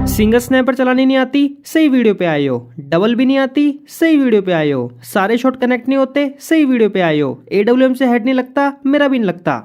Single sniper चलानी नहीं आती, सही वीडियो पे आए हो। डबल भी नहीं आती, सही वीडियो पे आए हो। सारे शॉट कनेक्ट नहीं होते, सही वीडियो पे आए हो। AWM से हेड नहीं लगता, मेरा भी नहीं लगता।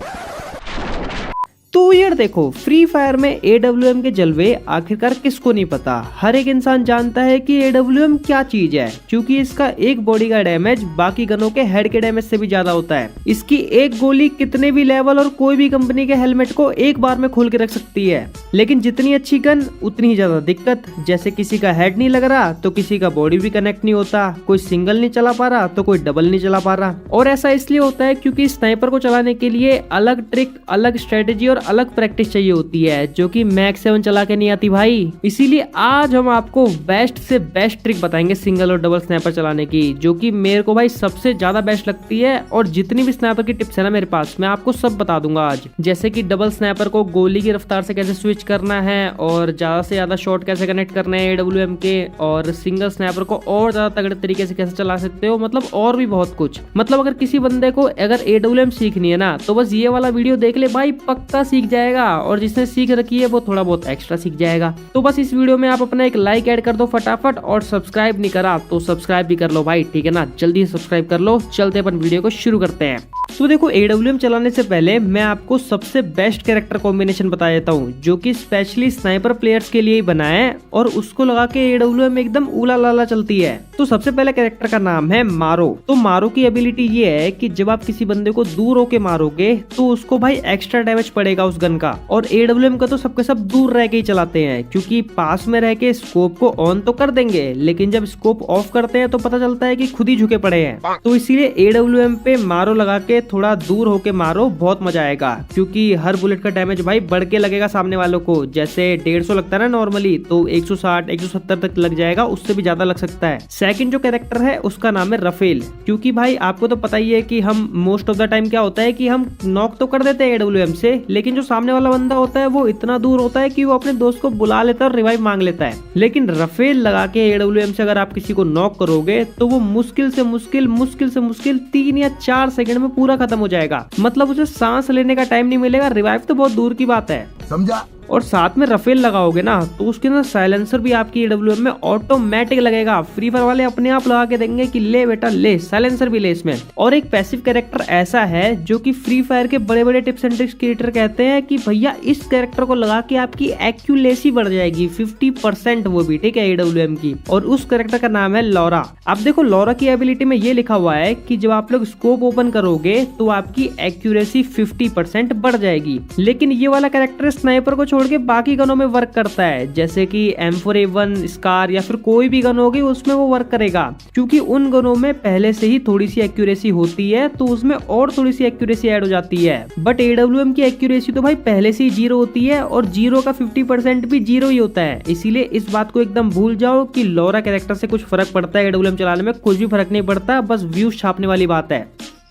तो यार देखो, फ्री फायर में AWM के जलवे आखिरकार किसको नहीं पता। हर एक इंसान जानता है कि AWM क्या चीज है, क्योंकि इसका एक बॉडी का डैमेज बाकी गनों के हेड के डैमेज से भी ज्यादा होता है। इसकी एक गोली कितने भी लेवल और कोई भी कंपनी के हेलमेट को एक बार में खोल के रख सकती है। लेकिन जितनी अच्छी गन उतनी ही ज्यादा दिक्कत। जैसे किसी का हेड नहीं लग रहा तो किसी का बॉडी भी कनेक्ट नहीं होता, कोई सिंगल नहीं चला पा रहा तो कोई डबल नहीं चला पा रहा। और ऐसा इसलिए होता है क्योंकि स्नाइपर को चलाने के लिए अलग ट्रिक, अलग स्ट्रेटेजी और अलग प्रैक्टिस चाहिए होती है, जो कि मैक्स 7 चला के नहीं आती भाई। इसीलिए आज हम आपको बेस्ट से बेस्ट ट्रिक बताएंगे सिंगल और डबल स्नाइपर चलाने की, जो कि मेरे को भाई सबसे ज्यादा बेस्ट लगती है। और जितनी भी स्नाइपर की टिप्स है ना मेरे पास, मैं आपको सब बता दूंगा आज। जैसे कि डबल स्नाइपर को गोली की रफ्तार से कैसे स्विच करना है, और ज्यादा से ज्यादा शॉट कैसे कनेक्ट करने हैं AWM के, और सिंगल स्नाइपर को और ज्यादा तगड़े तरीके से कैसे चला सकते हो, मतलब और भी बहुत कुछ। मतलब अगर किसी बंदे को अगर AWM सीखनी है ना, तो बस ये वाला वीडियो देख ले भाई, पक्का सीख जाएगा। और जिसने सीख रखी है वो थोड़ा बहुत एक्स्ट्रा सीख जाएगा। तो बस इस वीडियो में आप अपना एक लाइक ऐड कर दो फटाफट, और सब्सक्राइब नहीं करा तो सब्सक्राइब भी कर लो भाई, ठीक है ना। जल्दी सब्सक्राइब कर लो। चलते अपन वीडियो को शुरू करते हैं। तो देखो, AWM चलाने से पहले मैं आपको सबसे बेस्ट कैरेक्टर कॉम्बिनेशन बता देता हूँ, जो कि स्पेशली स्नाइपर प्लेयर्स के लिए ही बना है, और उसको लगा के AWM एकदम उला लाला चलती है। तो सबसे पहले कैरेक्टर का नाम है मारो। तो मारो की एबिलिटी ये है कि जब आप किसी बंदे को दूर होके मारोगे तो उसको भाई एक्स्ट्रा डैमेज पड़ेगा उस गन का। और AWM का तो सबके सब दूर रह के ही चलाते हैं, क्योंकि पास में रह के स्कोप को ऑन तो कर देंगे, लेकिन जब स्कोप ऑफ करते हैं तो पता चलता है कि खुद ही झुके पड़े हैं। तो इसीलिए AWM पे मारो लगा के थोड़ा दूर होके मारो, बहुत मजा आएगा। क्योंकि हर बुलेट का डैमेज भाई बढ़ के लगेगा सामने वालों को। जैसे 150 लगता है ना नॉर्मली, तो 160 170 तक लग जाएगा, उससे भी ज्यादा लग सकता है। सेकंड जो कैरेक्टर है उसका नाम है रफेल। क्योंकि भाई आपको तो पता ही है कि हम मोस्ट ऑफ द टाइम क्या होता है कि हम नॉक तो कर देते हैं AWM से, लेकिन जो सामने वाला बंदा होता है वो इतना दूर होता है कि वो अपने दोस्त को बुला लेता है और रिवाइव मांग लेता है। लेकिन रफेल लगा के AWM से अगर आप किसी को नॉक करोगे तो वो मुश्किल से मुश्किल 3 या 4 सेकंड में पूरा खत्म हो जाएगा। मतलब उसे सांस लेने का टाइम नहीं मिलेगा, रिवाइव तो बहुत दूर की बात है, समझा। और साथ में रफेल लगाओगे ना तो उसके अंदर साइलेंसर भी आपकी AWM में ऑटोमेटिक लगेगा। फ्री फायर वाले अपने आप लगा के देंगे कि ले बेटा ले, साइलेंसर भी ले इसमें। और एक पैसिव कैरेक्टर ऐसा है जो कि फ्री फायर के बड़े बड़े टिप्स एंड ट्रिक्स क्रिएटर कहते हैं कि भैया इस कैरेक्टर को लगा के आपकी एक्यूरेसी बढ़ जाएगी 50%, वो भी ठीक है AWM की। और उस कैरेक्टर का नाम है लॉरा। अब देखो, लॉरा की एबिलिटी में ये लिखा हुआ है कि जब आप लोग स्कोप ओपन करोगे तो आपकी एक्यूरेसी 50% बढ़ जाएगी। लेकिन ये वाला कैरेक्टर स्नाइपर को छोड़ के बाकी गनों में वर्क करता है, जैसे कि M4A1 स्कार या फिर कोई भी गन होगी उसमें वो वर्क करेगा, क्योंकि उन गनों में पहले से ही थोड़ी सी एक्यूरेसी होती है, तो उसमें और थोड़ी सी एक्यूरेसी ऐड हो जाती है। बट AWM की एक्यूरेसी तो भाई पहले से ही 0 होती है, और 0 का 50% भी 0 ही होता है। इसीलिए इस बात को एकदम भूल जाओ कि लॉरा कैरेक्टर से कुछ फर्क पड़ता है AWM चलाने में, कुछ भी फर्क नहीं पड़ता, बस व्यूज छापने वाली बात है।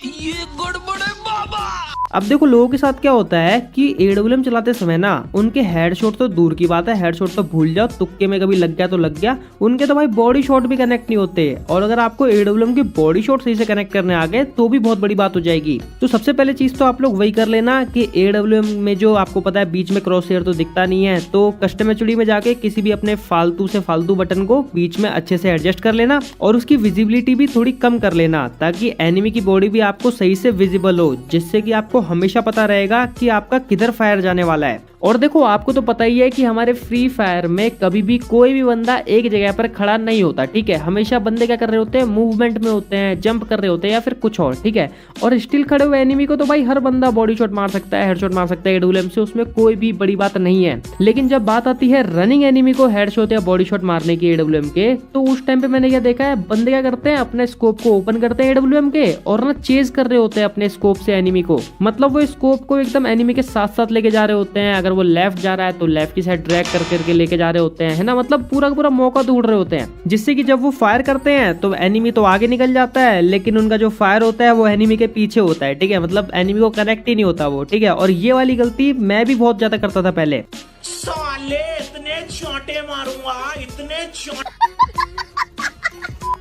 ये गड़बड़ है बाबा। अब देखो, लोगों के साथ क्या होता है कि AWM चलाते समय ना उनके हेडशॉट तो दूर की बात है, हेडशॉट तो भूल जाओ, तुक्के में कभी लग गया तो लग गया, उनके तो भाई बॉडी शॉट भी कनेक्ट नहीं होते। और अगर आपको AWM की बॉडी शॉट सही से कनेक्ट करने आ गए तो भी बहुत बड़ी बात हो जाएगी। तो सबसे पहले चीज तो आप लोग वही कर लेना कि AWM में जो आपको पता है बीच में क्रॉस हेयर तो दिखता नहीं है, तो कस्टम HUD में जाके किसी भी अपने फालतू से फालतू बटन को बीच में अच्छे से एडजस्ट कर लेना, और उसकी विजिबिलिटी भी थोड़ी कम कर लेना, ताकि एनिमी की बॉडी भी आपको सही से विजिबल हो, जिससे कि आपको हमेशा पता रहेगा कि आपका किधर फायर जाने वाला है। और देखो, आपको तो पता ही है कि हमारे फ्री फायर में कभी भी कोई भी बंदा एक जगह पर खड़ा नहीं होता, ठीक है। हमेशा बंदे क्या कर रहे होते हैं, मूवमेंट में होते हैं, जंप कर रहे होते हैं या फिर कुछ और, ठीक है। और स्टिल खड़े हुए एनिमी को तो भाई हर बंदा बॉडी शॉट मार सकता है, हेडशॉट मार सकता है AWM से, उसमें कोई भी बड़ी बात नहीं है। लेकिन जब बात आती है रनिंग एनिमी को हेडशॉट या बॉडी शॉट मारने की AWM के, तो उस टाइम पे मैंने क्या देखा है, बंदे क्या करते हैं, अपने स्कोप को ओपन करते हैं AWM के, और ना चेज कर रहे होते हैं अपने स्कोप से एनिमी को। मतलब वो स्कोप को एकदम एनिमी के साथ साथ लेके जा रहे होते हैं। अगर वो लेफ्ट जा रहा है तो लेफ्ट की साइड ड्रैग कर करके लेके जा रहे होते हैं, है ना। मतलब पूरा पूरा मौका ढूंढ रहे होते हैं, जिससे कि जब वो फायर करते हैं तो एनिमी तो आगे निकल जाता है, लेकिन उनका जो फायर होता है वो एनिमी के पीछे होता है, ठीक है। मतलब एनिमी को कनेक्ट ही नहीं होता वो, ठीक है। और ये वाली गलती मैं भी बहुत ज्यादा करता था पहले। साले इतने छोटे मारूंगा, इतने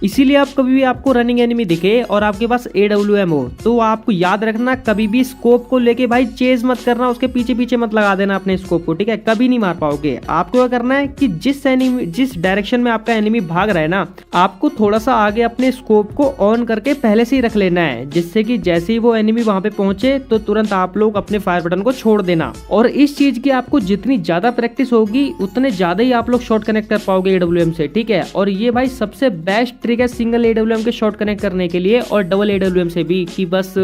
इसीलिए आप कभी भी आपको रनिंग एनिमी दिखे और आपके पास AWM हो तो आपको याद रखना, कभी भी स्कोप को लेके भाई चेज मत करना, उसके पीछे पीछे मत लगा देना अपने स्कोप को, ठीक है, कभी नहीं मार पाओगे। आपको क्या करना है कि जिस डायरेक्शन में आपका एनिमी भाग रहा है ना, आपको थोड़ा सा आगे अपने स्कोप को ऑन करके पहले से ही रख लेना है, जिससे कि जैसे ही वो एनिमी वहां पे पहुंचे तो तुरंत आप लोग अपने फायर बटन को छोड़ देना। और इस चीज की आपको जितनी ज्यादा प्रैक्टिस होगी उतने ज्यादा ही आप लोग शॉट कनेक्ट कर पाओगे AWM से, ठीक है। और ये भाई सबसे बेस्ट ट्रिक है सिंगल AWM के शॉट कनेक्ट करने के लिए और डबल AWM से भी, कि बस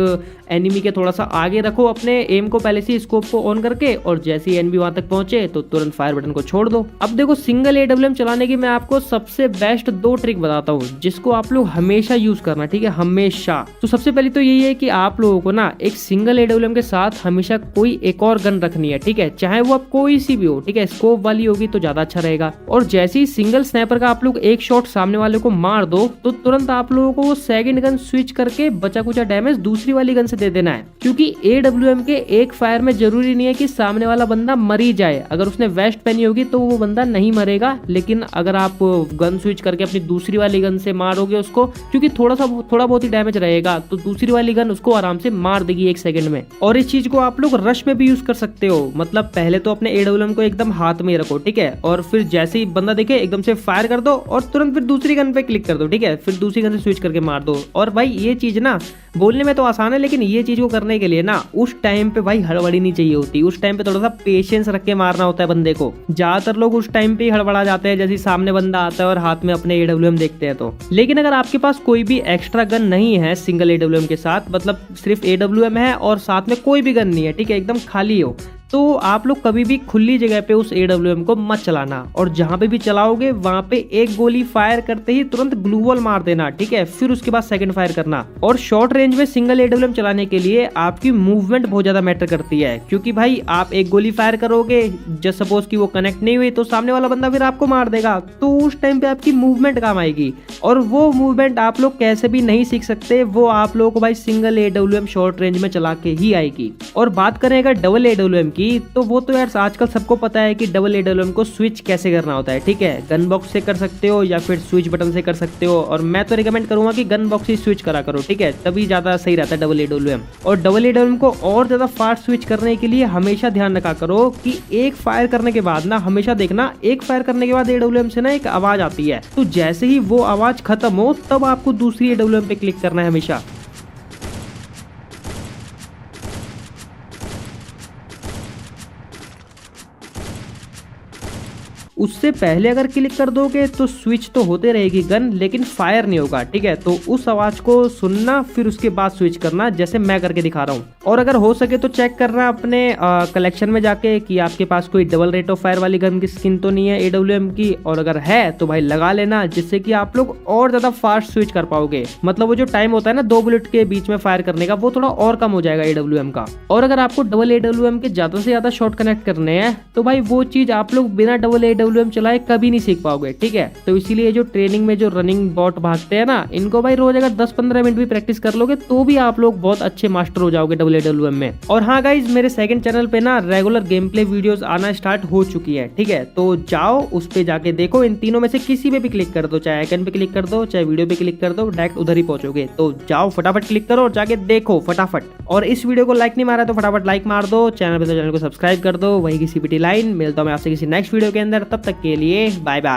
एनिमी के थोड़ा सा आगे रखो अपने एम को पहले से स्कोप को ऑन करके, और जैसे ही एनिमी वहां तक पहुंचे तो तुरंत फायर बटन को छोड़ दो। अब देखो सिंगल AWM चलाने की मैं आपको सबसे बेस्ट 2 ट्रिक बताता हूँ जिसको आप लोग हमेशा यूज करना, ठीक है, हमेशा। तो सबसे पहले तो यही है कि आप लोगों को ना एक सिंगल AWM के साथ हमेशा कोई एक और गन रखनी है, ठीक है, चाहे वो आप कोई सी भी हो, ठीक है, स्कोप वाली होगी तो ज्यादा अच्छा रहेगा। और जैसे ही सिंगल स्नाइपर का आप लोग एक शॉट सामने वाले को मार दो तो तुरंत आप लोगों को वो सेकंड गन स्विच करके बचा कुचा डैमेज दूसरी वाली गन से दे देना है, क्योंकि AWM के एक फायर में जरूरी नहीं है कि सामने वाला बंदा मर ही जाए। अगर उसने वेस्ट पहनी होगी तो वो बंदा नहीं मरेगा, लेकिन अगर आप गन स्विच करके अपनी दूसरी वाली गन से मारोगे उसको, क्योंकि थोड़ा बहुत ही डैमेज रहेगा, तो दूसरी वाली गन उसको आराम से मार देगी 1 सेकंड में। और इस चीज को आप लोग रश में भी यूज कर सकते हो, मतलब पहले तो अपने AWM को एकदम हाथ में रखो, ठीक है, और फिर जैसे ही बंदा देखे एकदम से फायर कर दो और तुरंत फिर दूसरी गन पे क्लिक कर दो, ठीक है, फिर दूसरी गन से स्विच करके मार दो। और भाई ये चीज ना बोलने में तो आसान है, लेकिन ये चीज को करने के लिए ना उस टाइम पे भाई हड़बड़ी नहीं चाहिए होती, उस टाइम पे थोड़ा सा पेशेंस रख के मारना होता है बंदे को। ज्यादातर लोग उस टाइम पे ही हड़बड़ा जाते हैं, जैसे सामने बंदा आता है और हाथ में अपने AWM देखते हैं तो। लेकिन अगर आपके पास कोई भी एक्स्ट्रा गन नहीं है सिंगल AWM के साथ, मतलब सिर्फ AWM है और साथ में कोई भी गन नहीं है, ठीक है, एकदम खाली हो, तो आप लोग कभी भी खुली जगह पे उस AWM को मत चलाना, और जहां पे भी चलाओगे वहां पे एक गोली फायर करते ही तुरंत ग्लू वॉल मार देना, ठीक है, फिर उसके बाद सेकंड फायर करना। और शॉर्ट रेंज में सिंगल AWM चलाने के लिए आपकी मूवमेंट बहुत ज्यादा मैटर करती है, क्योंकि भाई आप एक गोली फायर करोगे, जस्ट सपोज कि वो कनेक्ट नहीं हुई तो सामने वाला बंदा फिर आपको मार देगा, तो उस टाइम पे आपकी मूवमेंट काम आएगी, और वो मूवमेंट आप लोग कैसे भी नहीं सीख सकते, वो आप लोगों को भाई सिंगल AWM शॉर्ट रेंज में चला के ही आएगी। और बात करें अगर डबल AWM की, तो वो तो यार आजकल सबको पता है कि डबल AWM को स्विच कैसे करना होता है, ठीक है, गन बॉक्स से कर सकते हो या फिर स्विच बटन से कर सकते हो, और मैं तो रिकमेंड करूंगा कि गन बॉक्स ही स्विच करा करो, ठीक है, तभी ज्यादा सही रहता है डबल AWM। और डबल AWM को और ज्यादा फास्ट स्विच करने के लिए हमेशा ध्यान रखा करो कि एक फायर करने के बाद ना, हमेशा देखना एक फायर करने के बाद AWM से ना एक आवाज आती है, तो जैसे ही वो आवाज खत्म हो तब आपको दूसरी AWM पे क्लिक करना है हमेशा। उससे पहले अगर क्लिक कर दोगे तो स्विच तो होते रहेगी गन, लेकिन फायर नहीं होगा, ठीक है, तो उस आवाज को सुनना फिर उसके बाद स्विच करना, जैसे मैं करके दिखा रहा हूँ। और अगर हो सके तो चेक करना अपने कलेक्शन में जाके कि आपके पास कोई डबल रेट ऑफ फायर वाली गन की स्किन तो नहीं है AWM की, और अगर है तो भाई लगा लेना, जिससे कि आप लोग और ज्यादा फास्ट स्विच कर पाओगे, मतलब वो जो टाइम होता है ना 2 बुलेट के बीच में फायर करने का, वो थोड़ा और कम हो जाएगा AWM का। और अगर आपको डबल AWM के ज्यादा से ज्यादा शॉट कनेक्ट करने हैं तो भाई वो चीज आप लोग बिना डबल AWM चलाए कभी नहीं सीख पाओगे, ठीक है, तो इसीलिए जो ट्रेनिंग में जो रनिंग बॉट भागते हैं ना, इनको भाई रोज अगर 10-15 मिनट भी प्रैक्टिस कर लोगे तो भी आप लोग बहुत अच्छे मास्टर हो जाओगे डबल AWM में। और हाँ गाइज, मेरे सेकंड चैनल पे ना रेगुलर गेम प्ले वीडियोस आना स्टार्ट हो चुकी है, ठीक है, तो जाओ उस पे जाके देखो, इन तीनों में से किसी पे भी क्लिक कर दो, चाहे आइकन पे क्लिक कर दो चाहे वीडियो पे क्लिक कर दो, डायरेक्ट उधर ही पहुंचोगे, तो जाओ फटाफट क्लिक करो और जाके देखो फटाफट। और इस वीडियो को लाइक नहीं मारा तो फटाफट लाइक मार दो, चैनल पे तो चैनल को सब्सक्राइब कर दो, वही की CPT लाइन। मिलता हूं मैं आपसे किसी नेक्स्ट वीडियो के अंदर, तब तक के लिए बाय बाय।